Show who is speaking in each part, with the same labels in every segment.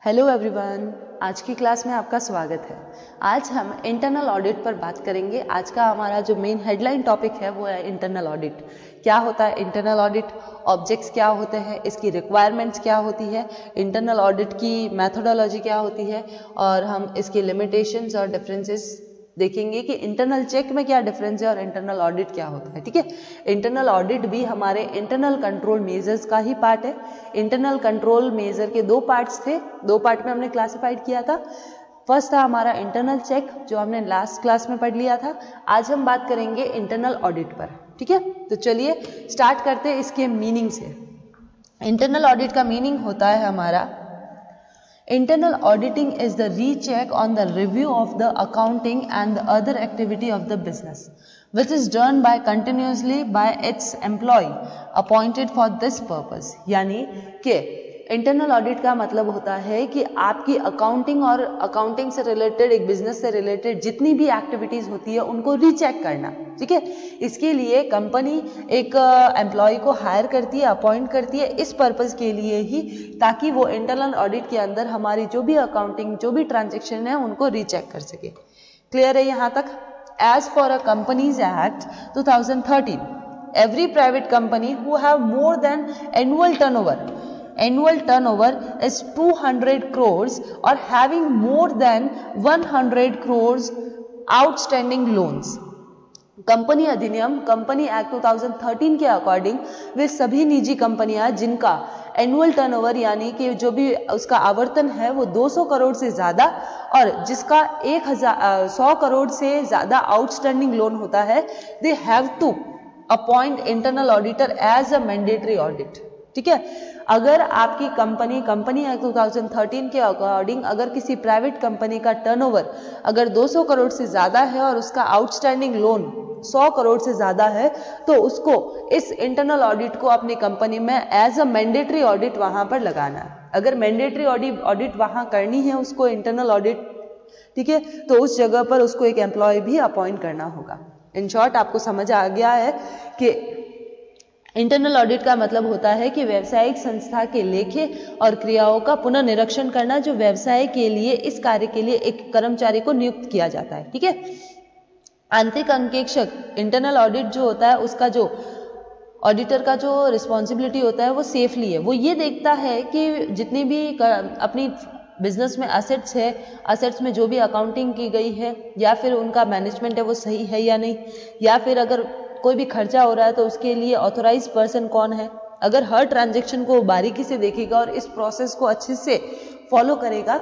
Speaker 1: Hello everyone, आज की class में आपका स्वागत है। आज हम इंटरनल ऑडिट पर बात करेंगे। आज का हमारा जो मेन हेडलाइन टॉपिक है वो है इंटरनल ऑडिट। क्या होता है इंटरनल ऑडिट, ऑब्जेक्ट्स क्या होते हैं, इसकी रिक्वायरमेंट्स क्या होती है, इंटरनल ऑडिट की मेथोडोलॉजी क्या होती है और हम इसकी लिमिटेशंस और डिफरेंसेस देखेंगे कि इंटरनल चेक में क्या डिफरेंस है और इंटरनल ऑडिट क्या होता है। ठीक है, इंटरनल ऑडिट भी हमारे इंटरनल कंट्रोल मेजर्स का ही पार्ट है। इंटरनल कंट्रोल मेजर के दो पार्ट्स थे, दो पार्ट में हमने क्लासिफाइड किया था। फर्स्ट था हमारा इंटरनल चेक जो हमने लास्ट क्लास में पढ़ लिया था। आज हम बात करेंगे इंटरनल ऑडिट पर। ठीक है, तो चलिए स्टार्ट करते हैं इसके मीनिंग से। इंटरनल ऑडिट का मीनिंग होता है हमारा internal auditing is the recheck on the review of the accounting and the other activity of the business which is done by continuously by its employee appointed for this purpose। यानी कि internal audit का मतलब होता है कि आपकी accounting और accounting से रिलेटेड, एक बिजनेस से रिलेटेड जितनी भी एक्टिविटीज होती है उनको रीचेक करना। ठीक है, इसके लिए कंपनी एक एम्प्लॉय को हायर करती है, अपॉइंट करती है इस पर्पस के लिए ही, ताकि वो इंटरनल ऑडिट के अंदर हमारी जो भी अकाउंटिंग, जो भी ट्रांजेक्शन है उनको रीचेक कर सके। क्लियर है यहाँ तक? As for a companies act 2013, every private company who have more than annual turnover is 200 crores or having more than 100 crores outstanding loans। Company अधिनियम, कंपनी एक्ट 2013 के अकॉर्डिंग वे सभी निजी कंपनियां जिनका एनुअल टर्नओवर यानी कि जो भी उसका आवर्तन है वो 200 करोड़ से ज्यादा और जिसका 100 करोड़ से ज्यादा आउटस्टैंडिंग लोन होता है, they have to appoint internal auditor as a mandatory audit. ठीक है, अगर आपकी कंपनी एक्ट 2013 के अकॉर्डिंग अगर किसी प्राइवेट कंपनी का टर्नओवर अगर 200 करोड़ से ज्यादा है और उसका आउटस्टैंडिंग लोन 100 करोड़ से ज्यादा है, तो उसको इस इंटरनल ऑडिट को अपनी कंपनी में एज अ मैंडेटरी ऑडिट वहां पर लगाना है। अगर मैंडेटरी ऑडिट वहां करनी है उसको इंटरनल ऑडिट, ठीक है, तो उस जगह पर उसको एक एम्प्लॉय भी अपॉइंट करना होगा। इन शॉर्ट आपको समझ आ गया है कि इंटरनल ऑडिट का मतलब होता है कि व्यवसायिक संस्था के लेखे और क्रियाओं का पुनः निरीक्षण करना, जो व्यवसाय के लिए इस कार्य के लिए एक कर्मचारी को नियुक्त किया जाता है। ठीक है, आंतरिक अंकेक्षक, इंटरनल ऑडिट जो होता है उसका जो ऑडिटर का जो रिस्पॉन्सिबिलिटी होता है वो सेफली है, वो ये देखता है कि जितनी भी अपनी बिजनेस में असेट्स है, असेट्स में जो भी अकाउंटिंग की गई है या फिर उनका मैनेजमेंट है वो सही है या नहीं, या फिर अगर कोई भी खर्चा हो रहा है तो उसके लिए ऑथोराइज पर्सन कौन है। अगर हर ट्रांजैक्शन को बारीकी से देखेगा और इस प्रोसेस को अच्छे से फॉलो करेगा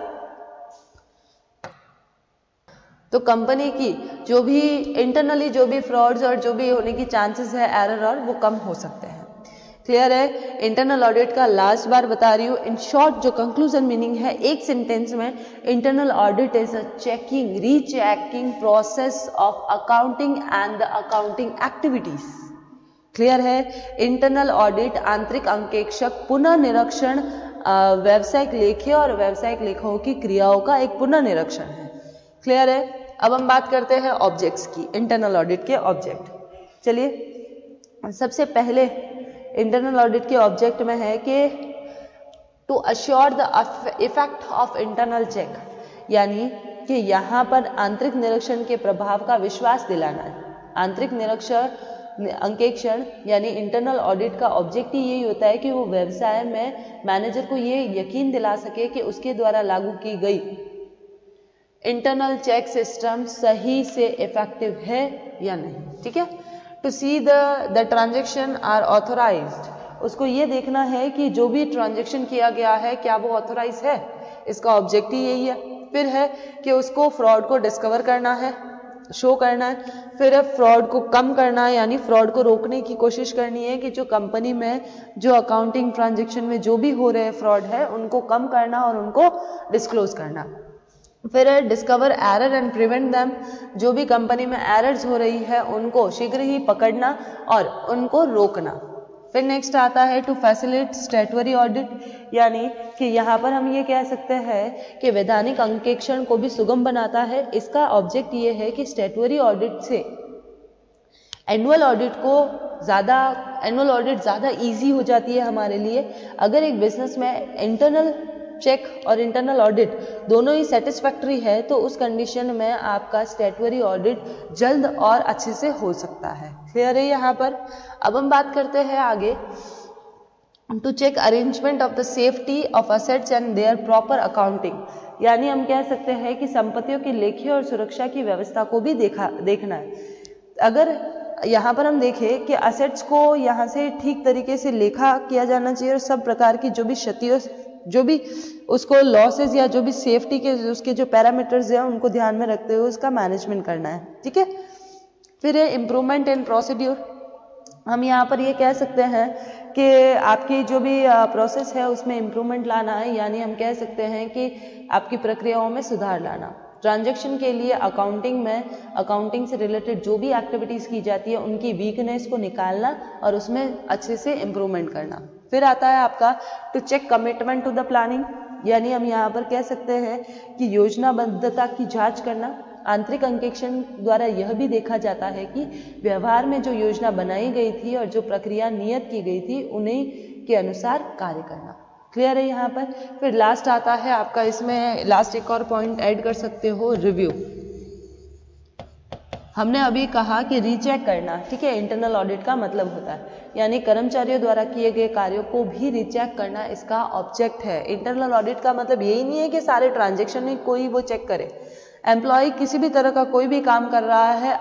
Speaker 1: तो कंपनी की जो भी इंटरनली जो भी फ्रॉड्स और जो भी होने की चांसेस है एरर और वो कम हो सकते हैं। क्लियर है? इंटरनल ऑडिट का लास्ट बार बता रही हूँ, इन शॉर्ट जो कंक्लूजन मीनिंग है एक सेंटेंस में, internal audit is a checking, rechecking process of accounting and the accounting activities. Clear है? इंटरनल ऑडिट आंतरिक अंकेक्षक पुनः निरीक्षण, व्यावसायिक लेखे और व्यावसायिक लेखाओं की क्रियाओं का एक पुनः निरीक्षण है। क्लियर है? अब हम बात करते हैं ऑब्जेक्ट्स की, इंटरनल ऑडिट के ऑब्जेक्ट। चलिए, सबसे पहले इंटरनल ऑडिट के ऑब्जेक्ट में है कि to assure the effect of internal check, यानी कि यहाँ पर आंतरिक निरीक्षण के प्रभाव का विश्वास दिलाना है। आंतरिक निरीक्षण अंकेक्षण यानी इंटरनल ऑडिट का ऑब्जेक्ट ही यही होता है कि वो व्यवसाय में मैनेजर को ये यकीन दिला सके कि उसके द्वारा लागू की गई इंटरनल चेक सिस्टम सही से इफेक्टिव है या नहीं। ठीक है, to see the transaction are authorised, उसको ये देखना है कि जो भी ट्रांजेक्शन किया गया है क्या वो ऑथोराइज है, इसका ऑब्जेक्ट ही यही है। फिर है कि उसको फ्रॉड को डिस्कवर करना है, शो करना है। फिर है फ्रॉड को कम करना है, यानी फ्रॉड को रोकने की कोशिश करनी है कि जो कंपनी में जो अकाउंटिंग ट्रांजेक्शन में जो भी हो रहे फ्रॉड है उनको कम करना और उनको डिस्क्लोज करना। फिर है discover error and prevent them, जो भी कंपनी में एरर्स हो रही है उनको शीघ्र ही पकड़ना और उनको रोकना। फिर नेक्स्ट आता है टू फैसिलिटेट स्टैट्यूटरी ऑडिट, यानी कि यहाँ पर हम ये कह सकते हैं कि वैधानिक अंकेक्षण को भी सुगम बनाता है। इसका ऑब्जेक्ट ये है कि स्टैट्यूटरी ऑडिट से एनुअल ऑडिट ज़्यादा ईजी हो जाती है हमारे लिए। अगर एक बिजनेस में इंटरनल चेक और इंटरनल ऑडिट दोनों ही सेटिस्फैक्ट्री है तो उस कंडीशन में आपका स्टैट्यूटरी ऑडिट जल्द और अच्छे से हो सकता है। क्लियर है यहाँ पर। अब हम बात करते हैं आगे, to check arrangement of the safety of assets and their proper accounting, यानी हम कह सकते हैं कि संपत्तियों की लेखी और सुरक्षा की व्यवस्था को भी देखना है। अगर यहाँ पर हम देखें कि असेट्स को यहाँ से ठीक तरीके से लेखा किया जाना चाहिए और सब प्रकार की जो भी क्षतियों, जो भी उसको लॉसेज या जो भी सेफ्टी के उसके जो पैरामीटर्स हैं उनको ध्यान में रखते हुए उसका मैनेजमेंट करना है। ठीक है। फिर है इम्प्रूवमेंट इन प्रोसीड्यूर। हम यहाँ पर ये कह सकते हैं कि आपकी जो भी प्रोसेस है उसमें इम्प्रूवमेंट लाना है, यानी हम कह सकते हैं कि आपकी प्रक्रियाओं में सुधार लाना। ट्रांजैक्शन के लिए अकाउंटिंग से रिलेटेड जो भी एक्टिविटीज की जाती है उनकी वीकनेस को निकालना और उसमें अच्छे से इम्प्रूवमेंट करना। फिर आता है आपका to check commitment to the planning, यानी हम यहाँ पर कह सकते हैं कि योजनाबद्धता की जांच करना। आंतरिक अंकेक्षण द्वारा यह भी देखा जाता है कि व्यवहार में जो योजना बनाई गई थी और जो प्रक्रिया नियत की गई थी उन्हीं के अनुसार कार्य करना। क्लियर है यहाँ पर। फिर लास्ट आता है आपका, इसमें लास्ट एक और पॉइंट ऐड कर सकते हो, रिव्यू। हमने अभी कहा कि रीचेक करना, ठीक है, इंटरनल ऑडिट का मतलब होता है, यानी कर्मचारियों द्वारा किए गए कार्यों को भी रीचेक करना इसका ऑब्जेक्ट है। इंटरनल ऑडिट का मतलब यही नहीं है कि सारे ट्रांजैक्शन में कोई वो चेक करे। एम्प्लॉय किसी भी तरह का कोई भी काम कर रहा है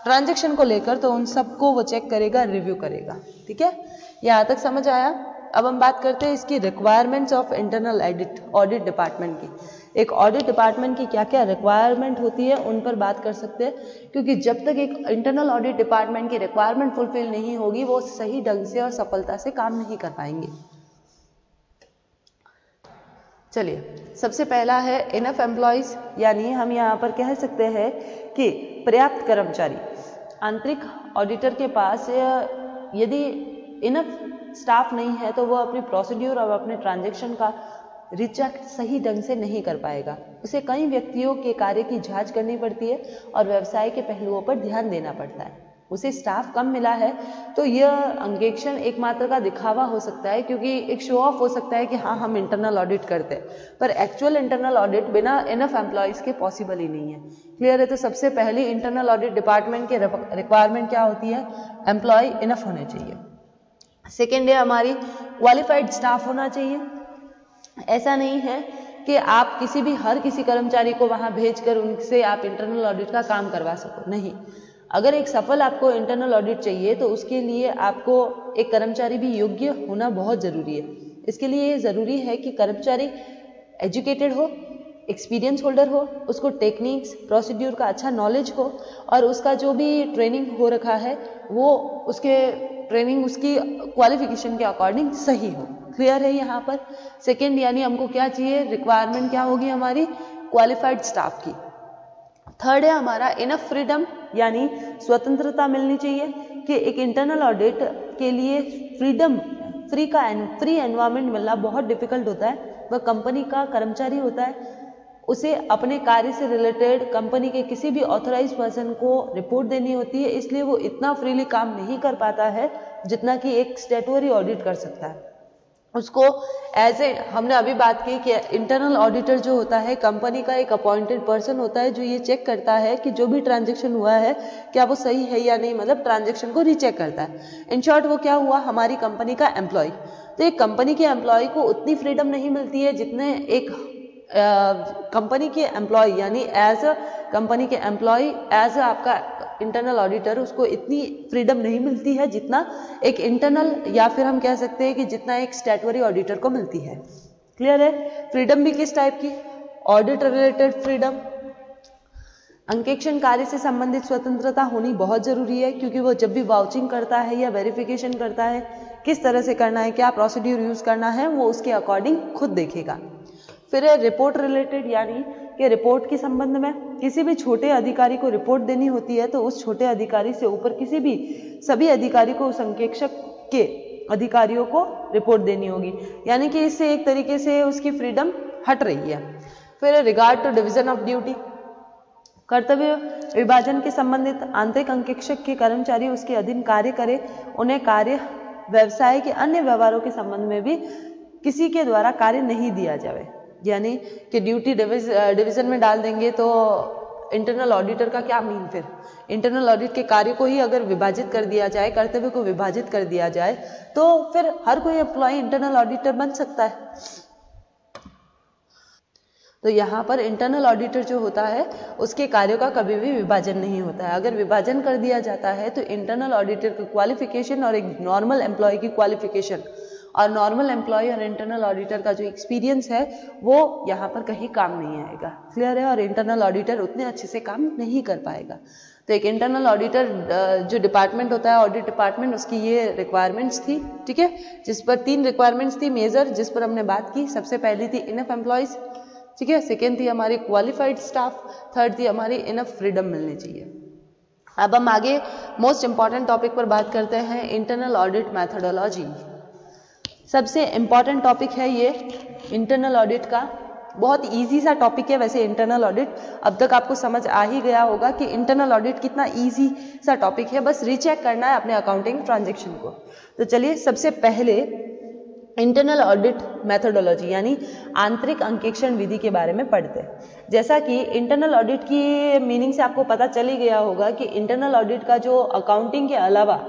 Speaker 1: ट्रांजैक्शन को लेकर तो उन सबको वो चेक करेगा, रिव्यू करेगा। ठीक है, यहाँ तक समझ आया। अब हम बात करते हैं इसकी requirements of internal audit department की। एक ऑडिट डिपार्टमेंट की क्या क्या रिक्वायरमेंट होती है उन पर बात कर सकते हैं, क्योंकि जब तक एक इंटरनल ऑडिट डिपार्टमेंट की रिक्वायरमेंट फुलफिल नहीं होगी वो सही ढंग से और सफलता से काम नहीं कर पाएंगे। चलिए, सबसे पहला है इनफ एम्प्लॉयज, यानी हम यहाँ पर कह सकते हैं कि पर्याप्त कर्मचारी। आंतरिक ऑडिटर के पास यदि इनफ स्टाफ नहीं है तो वो अपनी प्रोसीड्यूर और अपने ट्रांजैक्शन का रिचेक सही ढंग से नहीं कर पाएगा। उसे कई व्यक्तियों के कार्य की जांच करनी पड़ती है और व्यवसाय के पहलुओं पर ध्यान देना पड़ता है। उसे स्टाफ कम मिला है तो यह अंकेक्षण एकमात्र का दिखावा हो सकता है, क्योंकि एक शो ऑफ हो सकता है कि हाँ हम इंटरनल ऑडिट करते हैं, पर एक्चुअल इंटरनल ऑडिट बिना इनफ एम्प्लॉयज के पॉसिबल ही नहीं है। क्लियर है। तो सबसे पहली इंटरनल ऑडिट डिपार्टमेंट की रिक्वायरमेंट क्या होती है? एम्प्लॉय इनफ होने चाहिए। सेकेंड है हमारी क्वालिफाइड स्टाफ होना चाहिए। ऐसा नहीं है कि आप हर किसी कर्मचारी को वहां भेजकर उनसे आप इंटरनल ऑडिट का काम करवा सको, नहीं। अगर एक सफल आपको इंटरनल ऑडिट चाहिए तो उसके लिए आपको एक कर्मचारी भी योग्य होना बहुत जरूरी है। इसके लिए ये जरूरी है कि कर्मचारी एजुकेटेड हो, एक्सपीरियंस होल्डर हो, उसको टेक्निक्स प्रोसीड्यूर का अच्छा नॉलेज हो और उसका जो भी ट्रेनिंग हो रखा है वो उसके ट्रेनिंग उसकी क्वालिफिकेशन के अकॉर्डिंग सही हो। क्लियर है यहाँ पर। सेकेंड, यानी हमको क्या चाहिए, रिक्वायरमेंट क्या होगी हमारी? क्वालिफाइड स्टाफ की। थर्ड है हमारा इनफ फ्रीडम, यानी स्वतंत्रता मिलनी चाहिए कि एक इंटरनल ऑडिट के लिए फ्री एनवायरनमेंट मिलना बहुत डिफिकल्ट होता है। वह कंपनी का कर्मचारी होता है, उसे अपने कार्य से रिलेटेड कंपनी के किसी भी ऑथराइज पर्सन को रिपोर्ट देनी होती है, इसलिए वो इतना फ्रीली काम नहीं कर पाता है जितना कि एक स्टैट्यूटरी ऑडिट कर सकता है। उसको हमने अभी बात की कि इंटरनल ऑडिटर जो होता है कंपनी का एक अपॉइंटेड पर्सन होता है जो ये चेक करता है कि जो भी ट्रांजैक्शन हुआ है क्या वो सही है या नहीं, मतलब ट्रांजैक्शन को रीचेक करता है। इन शॉर्ट वो क्या हुआ, हमारी कंपनी का एम्प्लॉय। तो एक कंपनी के एम्प्लॉय को उतनी फ्रीडम नहीं मिलती है जितने एक कंपनी के एम्प्लॉय, यानी एज अ कंपनी के एम्प्लॉय एज अ आपका इंटरनल ऑडिटर उसको इतनी फ्रीडम नहीं मिलती है जितना एक इंटरनल, या फिर हम कह सकते हैं कि जितना एक स्टैट्यूटरी ऑडिटर को मिलती है। क्लियर है। फ्रीडम भी किस टाइप की? Audit related freedom. अंकेक्षण कार्य से संबंधित स्वतंत्रता होनी बहुत जरूरी है, क्योंकि वो जब भी वाउचिंग करता है या वेरिफिकेशन करता है किस तरह से करना है, क्या प्रोसीड्यूर यूज करना है, वो उसके अकॉर्डिंग खुद देखेगा। फिर है रिपोर्ट रिलेटेड, यानी कि रिपोर्ट के संबंध में किसी भी छोटे अधिकारी को रिपोर्ट देनी होती है तो उस छोटे अधिकारी से ऊपर सभी अधिकारी को उस अंकेक्षक के अधिकारियों को रिपोर्ट देनी होगी, यानी कि इससे एक तरीके से उसकी फ्रीडम हट रही है। फिर regard to division of duty, कर्तव्य विभाजन के संबंधित आंतरिक अंकेक्षक के कर्मचारी उसके अधीन कार्य करे, उन्हें कार्य व्यवसाय के अन्य व्यवहारों के संबंध में भी किसी के द्वारा कार्य नहीं दिया जाए, यानी कि ड्यूटी डिवीजन में डाल देंगे तो इंटरनल ऑडिटर का क्या मीन? फिर इंटरनल ऑडिट के कार्य को ही अगर विभाजित कर दिया जाए, कर्तव्य को विभाजित कर दिया जाए, तो फिर हर कोई एम्प्लॉय इंटरनल ऑडिटर बन सकता है। तो यहाँ पर इंटरनल ऑडिटर जो होता है उसके कार्यों का कभी भी विभाजन नहीं होता है। अगर विभाजन कर दिया जाता है तो इंटरनल ऑडिटर की क्वालिफिकेशन और एक नॉर्मल एम्प्लॉय की क्वालिफिकेशन और नॉर्मल एम्प्लॉय और इंटरनल ऑडिटर का जो एक्सपीरियंस है वो यहाँ पर कहीं काम नहीं आएगा। क्लियर है? और इंटरनल ऑडिटर उतने अच्छे से काम नहीं कर पाएगा। तो एक इंटरनल ऑडिटर जो डिपार्टमेंट होता है, ऑडिट डिपार्टमेंट, उसकी ये रिक्वायरमेंट्स थी, ठीक है, जिस पर 3 रिक्वायरमेंट्स थी मेजर, जिस पर हमने बात की। सबसे पहली थी इनफ एम्प्लॉयज, ठीक है, सेकेंड थी हमारी क्वालिफाइड स्टाफ, थर्ड थी हमारी इनफ फ्रीडम मिलनी चाहिए। अब हम आगे मोस्ट इंपॉर्टेंट टॉपिक पर बात करते हैं, इंटरनल ऑडिट मैथोडोलॉजी। सबसे इंपॉर्टेंट टॉपिक है ये इंटरनल ऑडिट का। बहुत इजी सा टॉपिक है वैसे इंटरनल ऑडिट। अब तक आपको समझ आ ही गया होगा कि इंटरनल ऑडिट कितना इजी सा टॉपिक है, बस रीचेक करना है अपने अकाउंटिंग ट्रांजैक्शन को। तो चलिए सबसे पहले इंटरनल ऑडिट मैथोडोलॉजी यानी आंतरिक अंकेक्षण विधि के बारे में पढ़ते हैं। जैसा कि इंटरनल ऑडिट की मीनिंग से आपको पता चल ही गया होगा कि इंटरनल ऑडिट का जो अकाउंटिंग के अलावा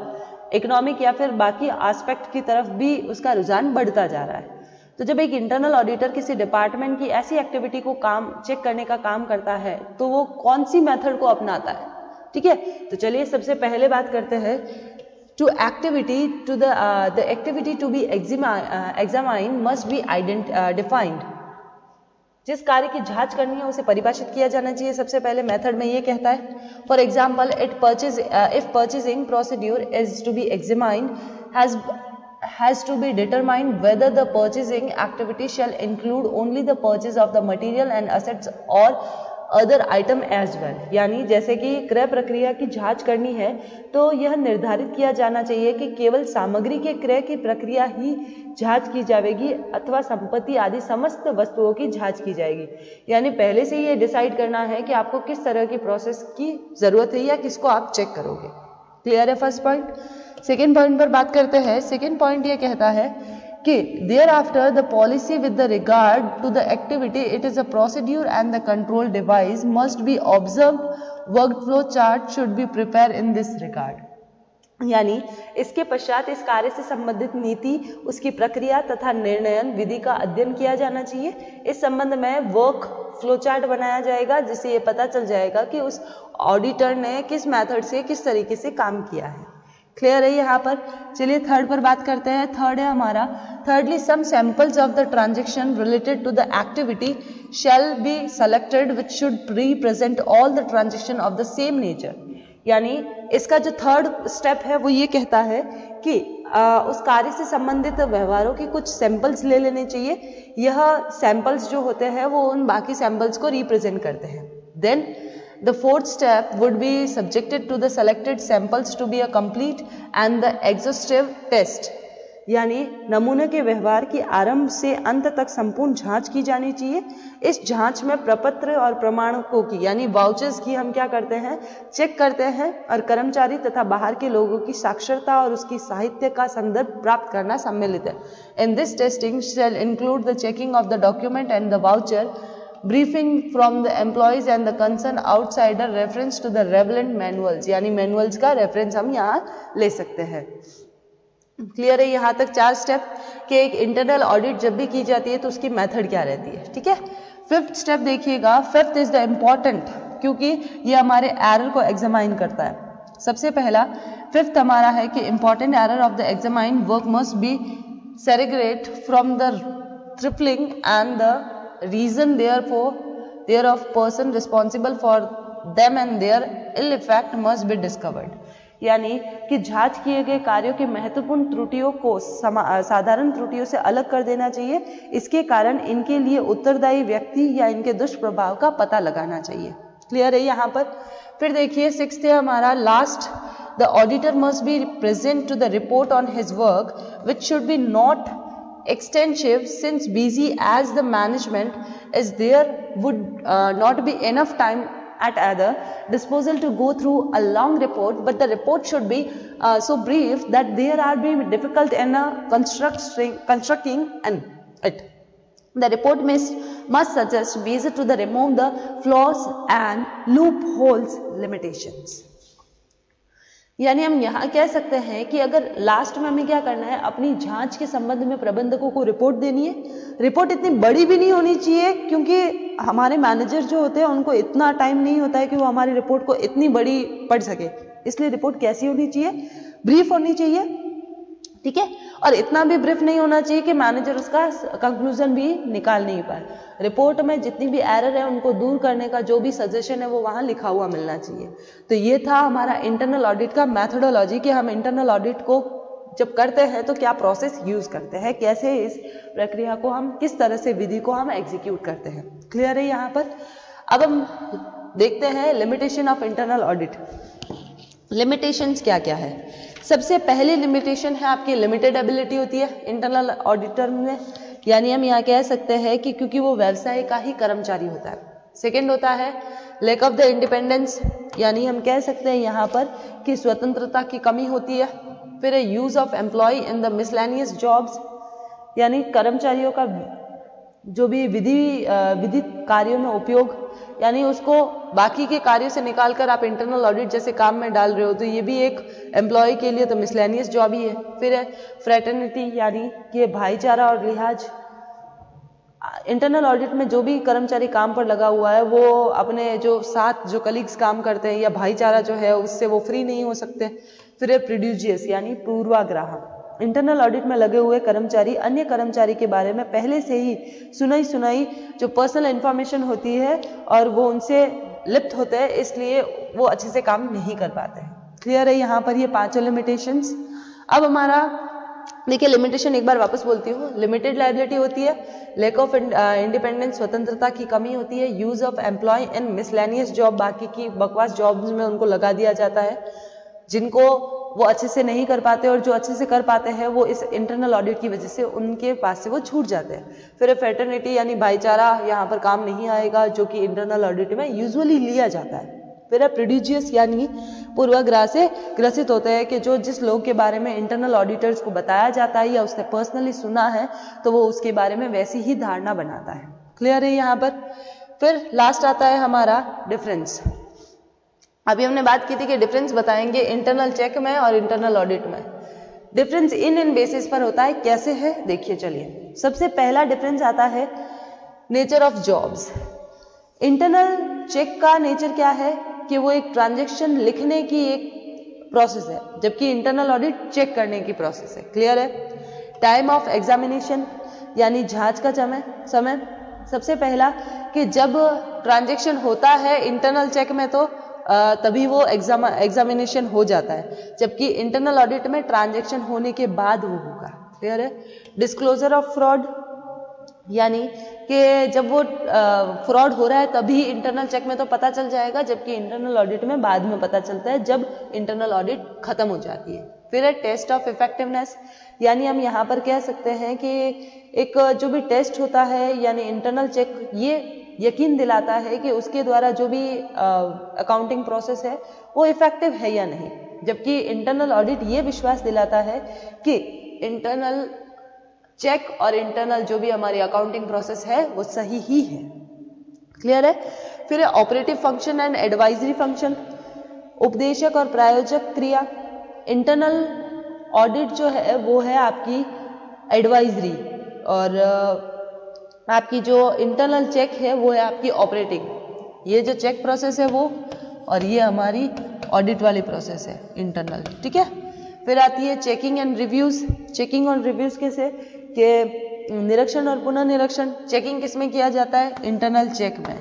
Speaker 1: इकोनॉमिक या फिर बाकी एस्पेक्ट की तरफ भी उसका रुझान बढ़ता जा रहा है। तो जब एक इंटरनल ऑडिटर किसी डिपार्टमेंट की ऐसी एक्टिविटी को चेक करने का काम करता है तो वो कौन सी मेथड को अपनाता है, ठीक है। तो चलिए सबसे पहले बात करते हैं the activity to be examined must be defined। जिस कार्य की जांच करनी है उसे परिभाषित किया जाना चाहिए। सबसे पहले मेथड में ये कहता है, for example if purchasing procedure is to be examined has to be determined whether the purchasing activity shall include only the purchase of the material and assets or other item as well. यानी जैसे कि क्रय प्रक्रिया की जांच करनी है तो यह निर्धारित किया जाना चाहिए कि केवल सामग्री के क्रय की प्रक्रिया ही जांच की जाएगी अथवा संपत्ति आदि समस्त वस्तुओं की जांच की जाएगी। यानी पहले से ये डिसाइड करना है कि आपको किस तरह की प्रोसेस की जरूरत है या किसको आप चेक करोगे। क्लियर है फर्स्ट पॉइंट। सेकेंड पॉइंट पर बात करते हैं। सेकेंड पॉइंट ये कहता है कि thereafter the policy with the regard to the activity it is a procedure and the control device must be observed, workflow chart should be prepared in this regard। यानी इसके पश्चात इस कार्य से संबंधित नीति, उसकी प्रक्रिया तथा निर्णयन विधि का अध्ययन किया जाना चाहिए। इस संबंध में वर्क फ्लो चार्ट बनाया जाएगा जिससे ये पता चल जाएगा कि उस ऑडिटर ने किस मेथड से किस तरीके से काम किया है। क्लियर है यहाँ पर। चलिए थर्ड पर बात करते हैं। थर्ड है हमारा, thirdly some samples of the transaction related to the activity shall be selected which should represent all the transaction of the same nature। यानी इसका जो थर्ड स्टेप है वो ये कहता है कि उस कार्य से संबंधित व्यवहारों के कुछ सैंपल्स ले लेने चाहिए। यह सैंपल्स जो होते हैं वो उन बाकी सैंपल्स को रिप्रेजेंट करते हैं। Then the fourth step would be subjected to the selected samples to be a complete and the exhaustive test। यानी नमूने के व्यवहार की आरंभ से अंत तक संपूर्ण जांच की जानी चाहिए। इस जांच में प्रपत्र और प्रमाणकों की यानी वाउचर्स की हम क्या करते हैं, चेक करते हैं और कर्मचारी तथा बाहर के लोगों की साक्षरता और उसकी साहित्य का संदर्भ प्राप्त करना सम्मिलित है। In this testing shall include the checking of the document and the voucher, briefing from the employees and the concerned outsider, reference to the relevant manuals। यानी मैनुअल्स का रेफरेंस हम यहाँ ले सकते हैं। क्लियर है यहाँ तक 4 स्टेप कि एक इंटरनल ऑडिट जब भी की जाती है तो उसकी मेथड क्या रहती है, ठीक है। फिफ्थ स्टेप देखिएगा। फिफ्थ इज द इम्पॉर्टेंट क्योंकि ये हमारे एरर को एग्जामाइन करता है। सबसे पहला फिफ्थ हमारा है कि important error of the examine work must be segregate from the trifling and the reason thereof person responsible for them and their ill effect must be discovered। यानी कि जांच किए गए कार्यों की महत्वपूर्ण त्रुटियों को साधारण त्रुटियों से अलग कर देना चाहिए। इसके कारण इनके लिए उत्तरदायी व्यक्ति या इनके दुष्प्रभाव का पता लगाना चाहिए। क्लियर है यहाँ पर। फिर देखिए सिक्स्थ है हमारा last, the auditor must be present to the report on his work which should be not extensive since busy as the management is there would not be enough time at other disposal to go through a long report, but the report should be so brief that there are be difficult in constructing and it. The report must suggest ways to remove the flaws and loopholes limitations. यानी हम यहाँ कह सकते हैं कि अगर last में हमें क्या करना है, अपनी जांच के संबंध में प्रबंधकों को रिपोर्ट देनी है. रिपोर्ट इतनी बड़ी भी नहीं होनी चाहिए क्योंकि हमारे मैनेजर जो होते हैं उनको इतना टाइम नहीं होता है कि वो हमारी रिपोर्ट को इतनी बड़ी पढ़ सके. इसलिए रिपोर्ट कैसी होनी चाहिए, ब्रीफ होनी चाहिए, ठीक है. और इतना भी ब्रीफ नहीं होना चाहिए कि मैनेजर उसका कंक्लूजन भी निकाल नहीं पाए. रिपोर्ट में जितनी भी एरर है उनको दूर करने का जो भी सजेशन है वो वहां लिखा हुआ मिलना चाहिए. तो ये था हमारा इंटरनल ऑडिट का मैथोडोलॉजी कि हम इंटरनल ऑडिट को जब करते हैं तो क्या प्रोसेस यूज करते हैं, कैसे इस प्रक्रिया को हम, किस तरह से विधि को हम एग्जीक्यूट करते हैं. क्लियर है यहाँ पर. अब हम देखते हैं limitation of internal audit. Limitations क्या क्या है. सबसे पहली लिमिटेशन है आपकी लिमिटेड एबिलिटी होती है इंटरनल ऑडिटर में, यानी हम यहाँ कह सकते हैं कि क्योंकि वो व्यवसाय का ही कर्मचारी होता है. सेकंड होता है लैक ऑफ द इंडिपेंडेंस, यानी हम कह सकते हैं यहाँ पर कि स्वतंत्रता की कमी होती है. फिर use of employ in the miscellaneous jobs, यानी कर्मचारियों का जो भी विधिक कार्यों में उपयोग, यानी उसको बाकी के कार्यों से निकालकर आप इंटरनल ऑडिट जैसे काम में डाल रहे हो तो ये भी एक एम्प्लॉय के लिए तो मिसलेनियस जॉब ही है. फिर है फ्रेटर्निटी, यानी कि भाईचारा और लिहाज. इंटरनल ऑडिट में जो भी कर्मचारी काम पर लगा हुआ है वो अपने जो साथ जो कलीग्स काम करते हैं या भाईचारा जो है उससे वो फ्री नहीं हो सकते. फिर है प्रोड्यूजियस, यानी पूर्वाग्रह. इंटरनल ऑडिट में लगे हुए कर्मचारी अन्य कर्मचारी के बारे में पहले से ही सुनाई जो पर्सनल इंफॉर्मेशन होती है और वो उनसे लिप्त होते हैं, इसलिए वो अच्छे से काम नहीं कर पाते हैं. क्लियर है यहाँ पर ये पांचों लिमिटेशंस. अब हमारा देखिए लिमिटेशन एक बार वापस बोलती हूँ. लिमिटेड लायबिलिटी होती है, लैक ऑफ इंडिपेंडेंस स्वतंत्रता की कमी होती है, use of employ in miscellaneous job बाकी की बकवास जॉब्स में उनको लगा दिया जाता है जिनको वो अच्छे से नहीं कर पाते और जो अच्छे से कर पाते हैं वो इस इंटरनल ऑडिट की वजह से उनके पास से वो छूट जाते हैं. फिर फ्रेटर्निटी यानी भाईचारा यहाँ पर काम नहीं आएगा जो कि इंटरनल ऑडिट में यूजुअली लिया जाता है. फिर प्रोड्यूजियस यानी पूर्वाग्रह से ग्रसित होते हैं कि जो जिस लोग के बारे में इंटरनल ऑडिटर्स को बताया जाता है या उसने पर्सनली सुना है तो वो उसके बारे में वैसी ही धारणा बनाता है. क्लियर है यहाँ पर. फिर लास्ट आता है हमारा डिफरेंस. अभी हमने बात की थी कि डिफरेंस बताएंगे इंटरनल चेक में और इंटरनल ऑडिट में. डिफरेंस इन बेसिस पर होता है. कैसे है देखिए चलिए. सबसे पहला डिफरेंस आता है nature of jobs. Internal check का नेचर क्या है कि वो एक ट्रांजैक्शन लिखने की एक प्रोसेस है जबकि इंटरनल ऑडिट चेक करने की प्रोसेस है. क्लियर है. टाइम ऑफ एग्जामिनेशन यानी जांच का समय. सबसे पहला कि जब ट्रांजैक्शन होता है इंटरनल चेक में तो तभी वो एग्जामिनेशन हो जाता है, जबकि इंटरनल ऑडिट में ट्रांजैक्शन होने के बाद वो होगा. क्लियर है. डिस्क्लोजर ऑफ फ्रॉड, यानी कि जब वो फ्रॉड हो रहा है तभी इंटरनल चेक में तो पता चल जाएगा जबकि इंटरनल ऑडिट में बाद में पता चलता है जब इंटरनल ऑडिट खत्म हो जाती है. फिर है टेस्ट ऑफ इफेक्टिवनेस, यानी हम यहाँ पर कह सकते हैं कि एक जो भी टेस्ट होता है यानी इंटरनल चेक ये यकीन दिलाता है कि उसके द्वारा जो भी अकाउंटिंग प्रोसेस है वो इफेक्टिव है या नहीं, जबकि इंटरनल ऑडिट ये विश्वास दिलाता है कि इंटरनल चेक और इंटरनल जो भी हमारी अकाउंटिंग प्रोसेस है वो सही ही है. क्लियर है. फिर operative function and advisory function, उपदेशक और प्रायोजक क्रिया. इंटरनल ऑडिट जो है वो है आपकी एडवाइजरी और आपकी जो इंटरनल चेक है वो है आपकी ऑपरेटिंग. ये जो चेक प्रोसेस है वो और ये हमारी ऑडिट वाली प्रोसेस है इंटरनल. ठीक है. फिर आती है चेकिंग एंड रिव्यूज. चेकिंग और रिव्यूज कैसे कि निरीक्षण और पुनः निरीक्षण. चेकिंग किसमें किया जाता है? इंटरनल चेक में,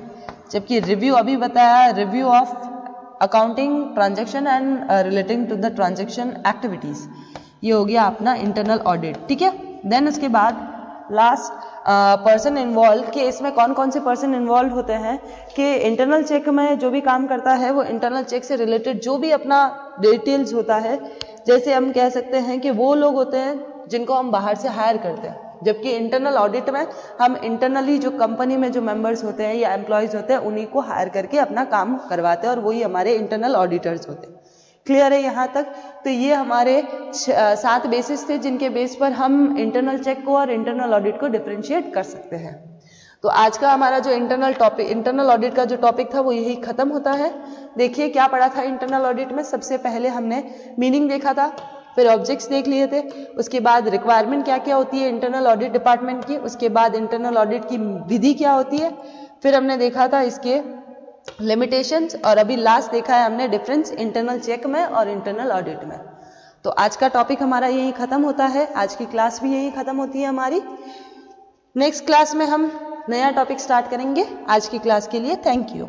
Speaker 1: जबकि रिव्यू अभी बताया review of accounting transaction and relating to the transaction activities. ये हो गया अपना इंटरनल ऑडिट. ठीक है. देन उसके बाद लास्ट पर्सन इन्वॉल्व, कि इसमें कौन कौन से पर्सन इन्वॉल्व होते हैं कि इंटरनल चेक में जो भी काम करता है वो इंटरनल चेक से रिलेटेड जो भी अपना डिटेल्स होता है, जैसे हम कह सकते हैं कि वो लोग होते हैं जिनको हम बाहर से हायर करते हैं, जबकि इंटरनल ऑडिट में हम इंटरनली जो कंपनी में जो मेंबर्स होते हैं या एम्प्लॉयज होते हैं उन्हीं को हायर करके अपना काम करवाते हैं और वही हमारे इंटरनल ऑडिटर्स होते हैं. क्लियर है यहाँ तक? तो ये हमारे 7 बेसिस थे जिनके बेस पर हम इंटरनल चेक को और इंटरनल ऑडिट को डिफरेंशिएट कर सकते हैं। तो आज का हमारा जो इंटरनल ऑडिट का जो टॉपिक था वो यही खत्म होता है। देखिए क्या पढ़ा था इंटरनल ऑडिट में। सबसे पहले हमने मीनिंग देखा था, फिर ऑब्जेक्ट्स देख लिए थे, उसके बाद रिक्वायरमेंट क्या क्या होती है इंटरनल ऑडिट डिपार्टमेंट की, उसके बाद इंटरनल ऑडिट की विधि क्या होती है, फिर हमने देखा था इसके लिमिटेशंस, और अभी लास्ट देखा है हमने डिफरेंस इंटरनल चेक में और इंटरनल ऑडिट में। तो आज का टॉपिक हमारा यही खत्म होता है, आज की क्लास भी यही खत्म होती है हमारी। नेक्स्ट क्लास में हम नया टॉपिक स्टार्ट करेंगे। आज की क्लास के लिए थैंक यू।